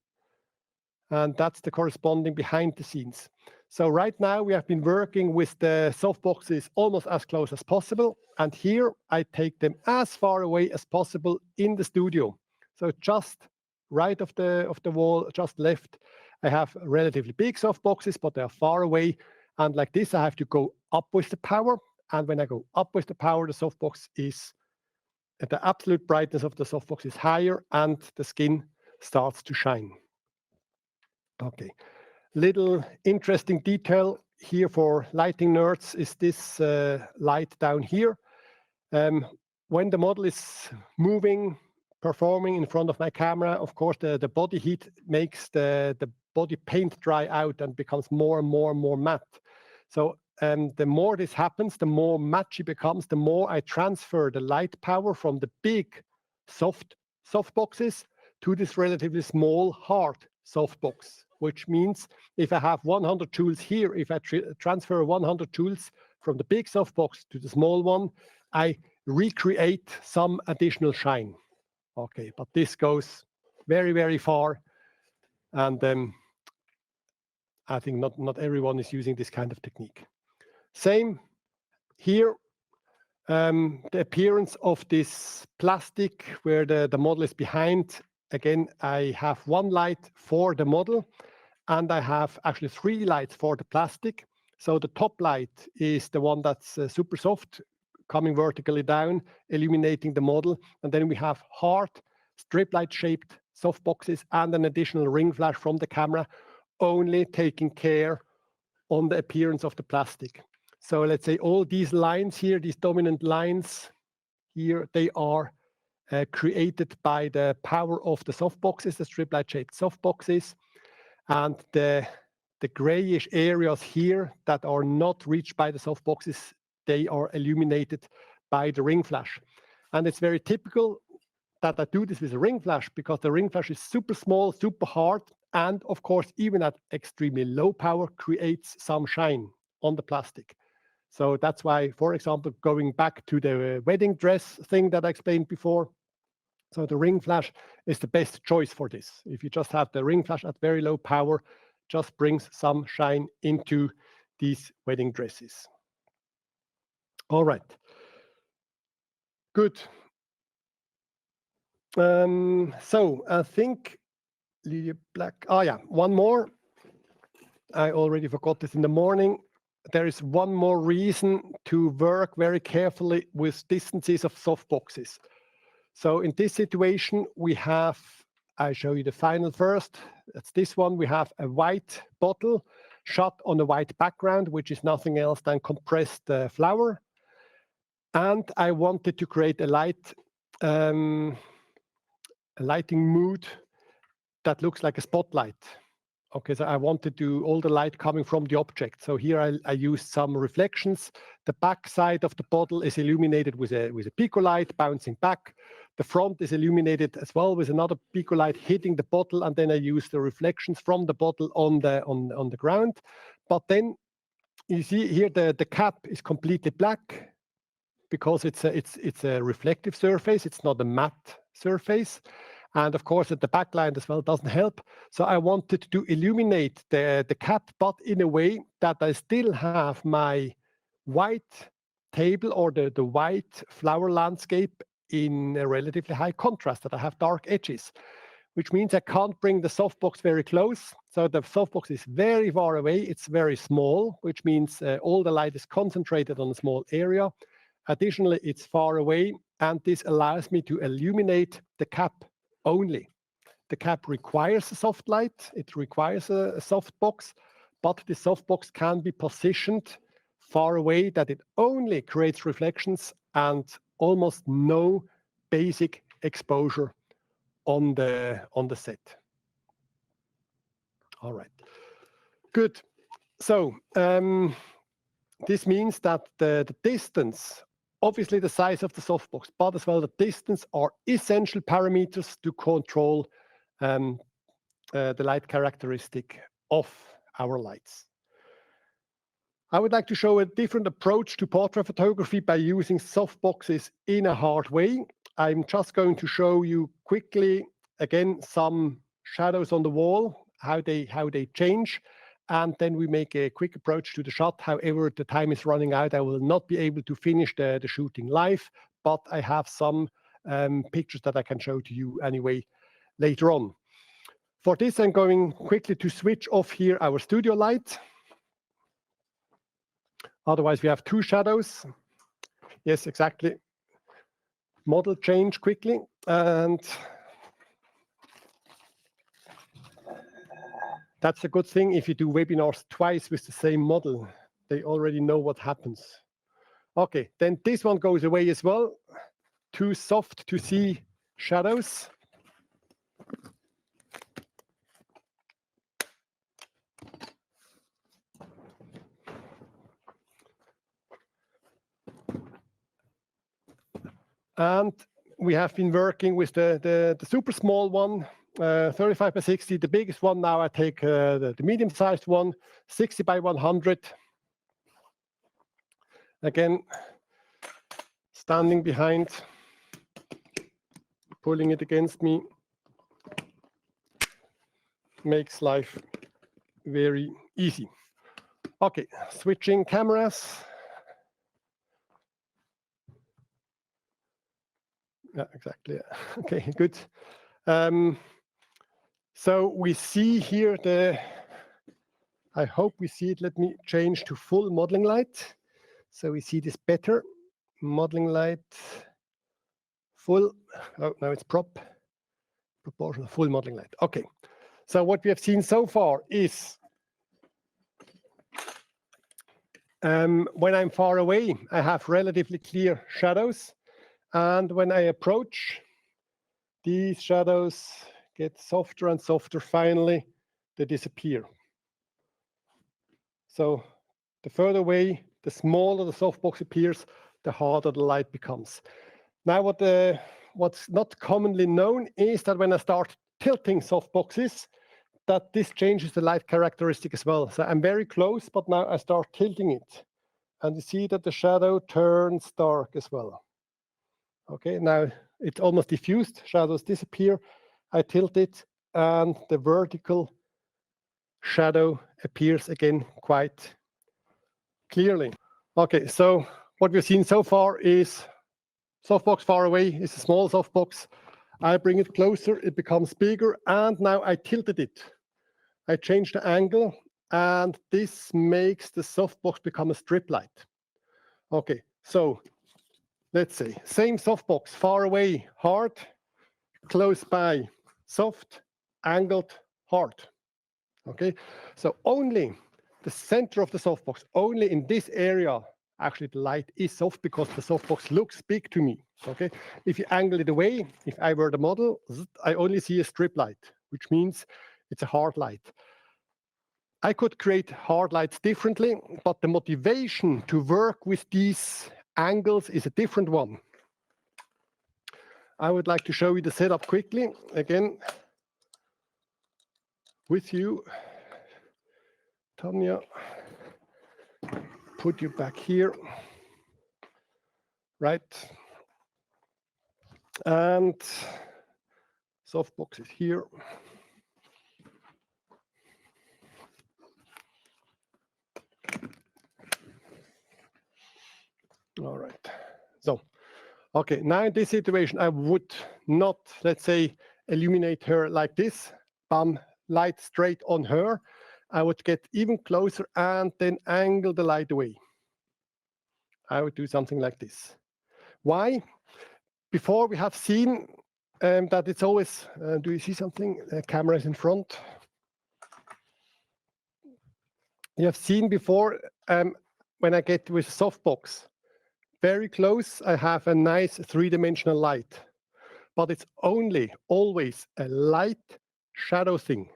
And that's the corresponding behind the scenes. So right now we have been working with the softboxes almost as close as possible. And here I take them as far away as possible in the studio. So just right of the wall, just left, I have relatively big softboxes, but they are far away. And like this, I have to go up with the power. And when I go up with the power, the softbox is, the absolute brightness of the softbox is higher and the skin starts to shine. Okay, little interesting detail here for lighting nerds is this light down here. When the model is moving, performing in front of my camera, of course, the body heat makes the body paint dry out and becomes more and more and more matte. So the more this happens, the more matte it becomes, the more I transfer the light power from the big softboxes to this relatively small hard softbox, which means if I have 100 joules here, if I transfer 100 joules from the big softbox to the small one, I recreate some additional shine. Okay, but this goes very, very far. And I think not everyone is using this kind of technique. Same here, the appearance of this plastic where the model is behind. Again, I have one light for the model, and I have actually 3 lights for the plastic. So the top light is the one that's super soft, coming vertically down, illuminating the model. And then we have hard, strip light shaped softboxes and an additional ring flash from the camera, only taking care on the appearance of the plastic. So let's say all these lines here, these dominant lines here, they are created by the power of the softboxes, the strip light shaped softboxes. And the grayish areas here that are not reached by the softboxes, they are illuminated by the ring flash. And it's very typical that I do this with a ring flash, because the ring flash is super small, super hard, and of course, even at extremely low power, creates some shine on the plastic. So that's why, for example, going back to the wedding dress thing that I explained before, so the ring flash is the best choice for this. If you just have the ring flash at very low power, just brings some shine into these wedding dresses. All right. Good. So I think Lydia Black. Oh yeah, one more. I already forgot this in the morning. there is one more reason to work very carefully with distances of softboxes. So in this situation, we have, I show you the final first. That's this one. We have a white bottle shot on a white background, which is nothing else than compressed flour. And I wanted to create a lighting mood that looks like a spotlight. Okay, so I wanted to all the light coming from the object. So here I used some reflections. The back side of the bottle is illuminated with a pico light bouncing back. The front is illuminated as well with another pico light hitting the bottle, and then I use the reflections from the bottle on the ground. But then you see here the cap is completely black because it's a reflective surface. It's not a matte surface. And of course, the backlight as well doesn't help. So I wanted to illuminate the cap, but in a way that I still have my white table or the white flower landscape in a relatively high contrast, that I have dark edges, which means I can't bring the softbox very close. So the softbox is very far away. It's very small, which means all the light is concentrated on a small area. Additionally, it's far away, and this allows me to illuminate the cap only. The cap requires a soft light, it requires a softbox, but the softbox can be positioned far away that it only creates reflections and almost no basic exposure on the set. All right, good. So this means that the distance, obviously the size of the softbox, but as well the distance are essential parameters to control the light characteristic of our lights. I would like to show a different approach to portrait photography by using softboxes in a hard way. I'm just going to show you quickly, again, some shadows on the wall, how they change. And then we make a quick approach to the shot. However, the time is running out. I will not be able to finish the shooting live, but I have some pictures that I can show to you anyway later on. For this, I'm going quickly to switch off here our studio light. Otherwise, we have two shadows. Yes, exactly. Model change quickly. And that's a good thing if you do webinars twice with the same model. They already know what happens. Okay, then this one goes away as well. Too soft to see shadows. And we have been working with the super small one, 35 by 60. The biggest one now I take the medium-sized one, 60 by 100. Again, standing behind, pulling it against me, makes life very easy. Okay, switching cameras. Yeah, exactly. Okay, good. So we see here I hope we see it. Let me change to full modeling light. So we see this better. Modeling light, full. Oh, now it's proportional, full modeling light. Okay. So what we have seen so far is when I'm far away, I have relatively clear shadows. And when I approach, these shadows get softer and softer. Finally, they disappear. So the further away, the smaller the softbox appears, the harder the light becomes. Now, what's not commonly known is that when I start tilting softboxes, that this changes the light characteristic as well. So I'm very close, but now I start tilting it. And you see that the shadow turns dark as well. Okay, now it's almost diffused, shadows disappear. I tilt it, and the vertical shadow appears again quite clearly. Okay, so what we've seen so far is softbox far away is a small softbox. I bring it closer, it becomes bigger, and now I tilted it. I changed the angle, and this makes the softbox become a strip light. Okay, so let's say same softbox, far away, hard, close by, soft, angled, hard. Okay, so only the center of the softbox, only in this area, actually the light is soft because the softbox looks big to me. Okay, if you angle it away, if I were the model, I only see a strip light, which means it's a hard light. I could create hard lights differently, but the motivation to work with these angles is a different one. I would like to show you the setup quickly, again, with you. Tanya, put you back here, right? And softbox is here. All right, so, okay, now in this situation, I would not, let's say, illuminate her like this, bam, light straight on her. I would get even closer and then angle the light away. I would do something like this. Why? Before we have seen that it's always, do you see something? The camera is in front. You have seen before when I get with softbox, very close, I have a nice three-dimensional light, but it's only always a light shadow thing.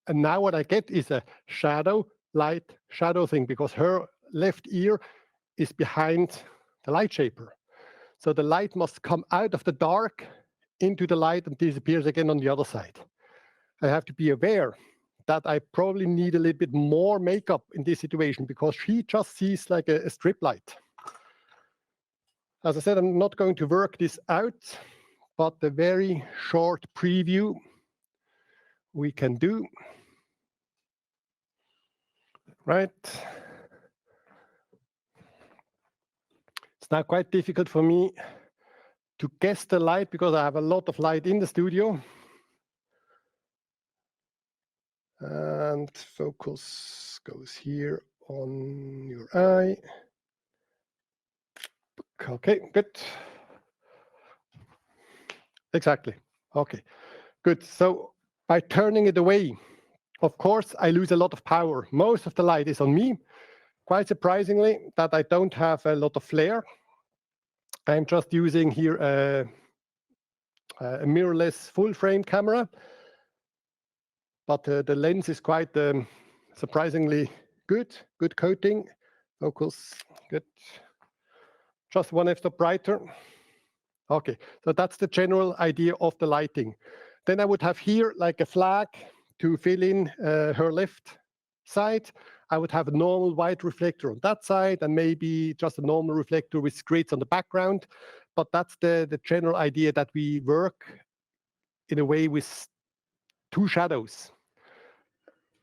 And now what I get is a shadow, light, shadow thing because her left ear is behind the light shaper. So the light must come out of the dark into the light and disappears again on the other side. I have to be aware that I probably need a little bit more makeup in this situation because she just sees like a strip light. As I said, I'm not going to work this out, but the very short preview we can do. Right. It's now quite difficult for me to guess the light because I have a lot of light in the studio. And focus goes here on your eye. Okay, good. Exactly. Okay, good. So by turning it away, of course, I lose a lot of power. Most of the light is on me. Quite surprisingly, that I don't have a lot of flare. I'm just using here a mirrorless full-frame camera, but the lens is quite surprisingly good. Good coating. Focus, good. Just one f-stop brighter. Okay, so that's the general idea of the lighting. Then I would have here like a flag to fill in her left side. I would have a normal white reflector on that side and maybe just a normal reflector with grids on the background. But that's the general idea that we work in a way with two shadows.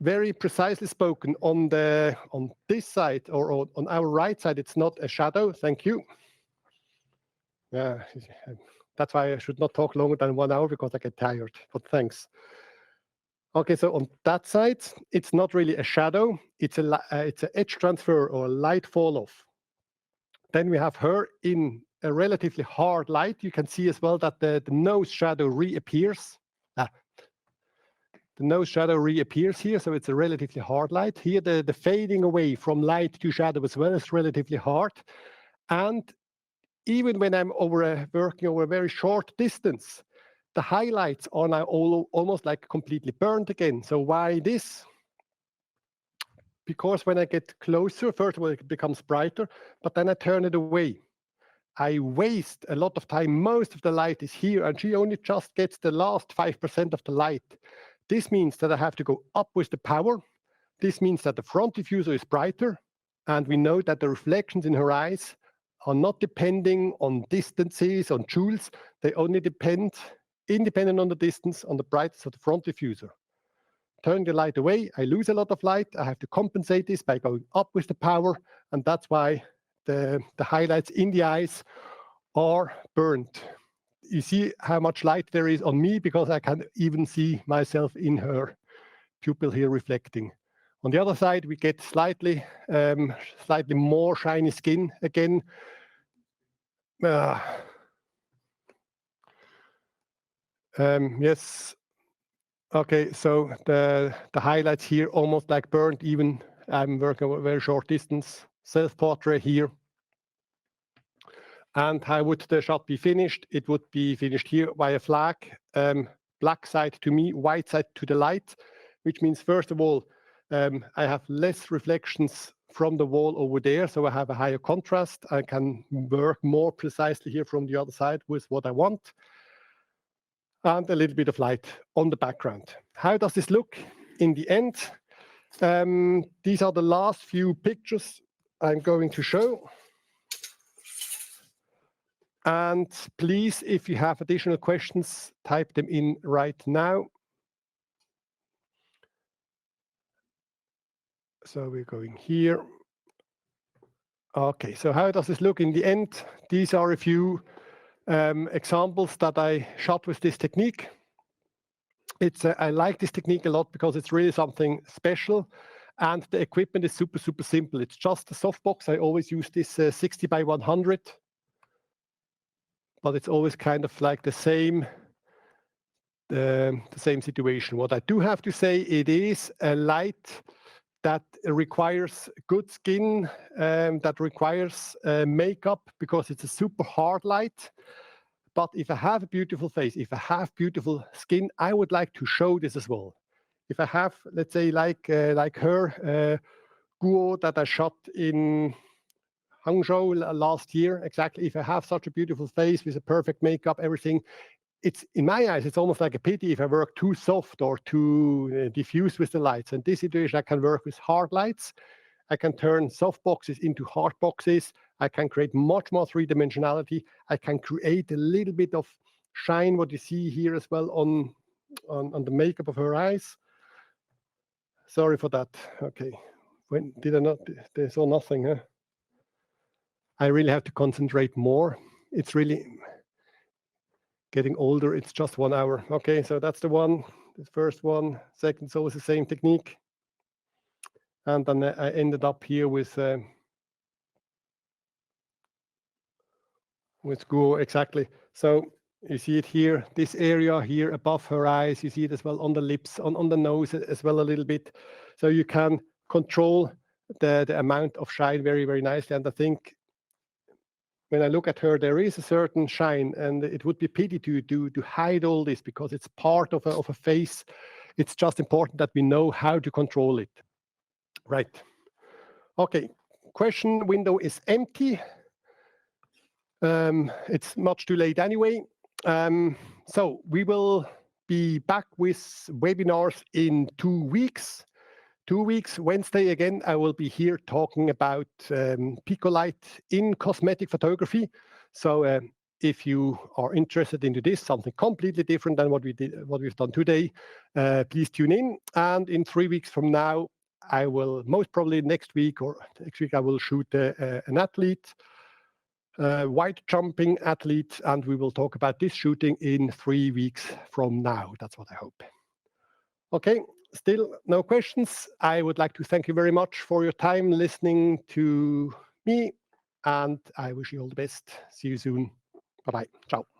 Very precisely spoken on this side or on our right side, it's not a shadow. Thank you. Yeah, that's why I should not talk longer than 1 hour because I get tired, but thanks. Okay, so on that side, it's not really a shadow. It's an edge transfer or a light fall off. Then we have her in a relatively hard light. You can see as well that the nose shadow reappears. The nose shadow reappears here, so it's a relatively hard light. Here, the fading away from light to shadow as well is relatively hard. And even when I'm working over a very short distance, the highlights are now almost like completely burned again. So why this? Because when I get closer, first of all, it becomes brighter, but then I turn it away. I waste a lot of time. Most of the light is here, and she only just gets the last 5% of the light. This means that I have to go up with the power. This means that the front diffuser is brighter, and we know that the reflections in her eyes are not depending on distances, on joules. They only depend, independent on the distance, on the brightness of the front diffuser. Turn the light away, I lose a lot of light. I have to compensate this by going up with the power, and that's why the highlights in the eyes are burnt. You see how much light there is on me because I can even see myself in her pupil here reflecting. On the other side, we get slightly more shiny skin again. Yes. Okay, so the highlights here almost like burnt, even I'm working a very short distance. Self-portrait here. And how would the shot be finished? It would be finished here by a flag, black side to me, white side to the light, which means first of all, I have less reflections from the wall over there, so I have a higher contrast. I can work more precisely here from the other side with what I want. And a little bit of light on the background. How does this look in the end? These are the last few pictures I'm going to show. And please, if you have additional questions, type them in right now. So we're going here. Okay, so how does this look in the end? These are a few examples that I shot with this technique. I like this technique a lot because it's really something special, and the equipment is super, super simple. It's just a softbox. I always use this 60 by 100, but it's always kind of like the same situation. What I do have to say, it is a light that requires good skin, that requires makeup because it's a super hard light. But if I have a beautiful face, if I have beautiful skin, I would like to show this as well. If I have, let's say, like her Guo that I shot in Hangzhou last year, exactly. If I have such a beautiful face with a perfect makeup, everything, it's in my eyes, it's almost like a pity if I work too soft or too diffuse with the lights. In this situation, I can work with hard lights. I can turn soft boxes into hard boxes. I can create much more three-dimensionality. I can create a little bit of shine, what you see here as well on the makeup of her eyes. Sorry for that. Okay. When did I not? They saw nothing, huh? I really have to concentrate more. It's really getting older. It's just 1 hour. Okay, so that's the one, the first one. Second, it's always the same technique. And then I ended up here with Guo, exactly. So you see it here, this area here above her eyes. You see it as well on the lips, on the nose as well a little bit. So you can control the amount of shine very, very nicely. And I think when I look at her, there is a certain shine, and it would be pity to hide all this because it's part of a face. It's just important that we know how to control it. Right. Okay, question window is empty. It's much too late anyway. So we will be back with webinars in 2 weeks. 2 weeks, Wednesday again, I will be here talking about Picolight in cosmetic photography. So if you are interested into this, something completely different than what we've done today, please tune in. And in 3 weeks from now, I will most probably next week I will shoot an athlete, wide jumping athlete, and we will talk about this shooting in 3 weeks from now. That's what I hope. Okay, still no questions. I would like to thank you very much for your time listening to me, and I wish you all the best. See you soon. Bye-bye. Ciao.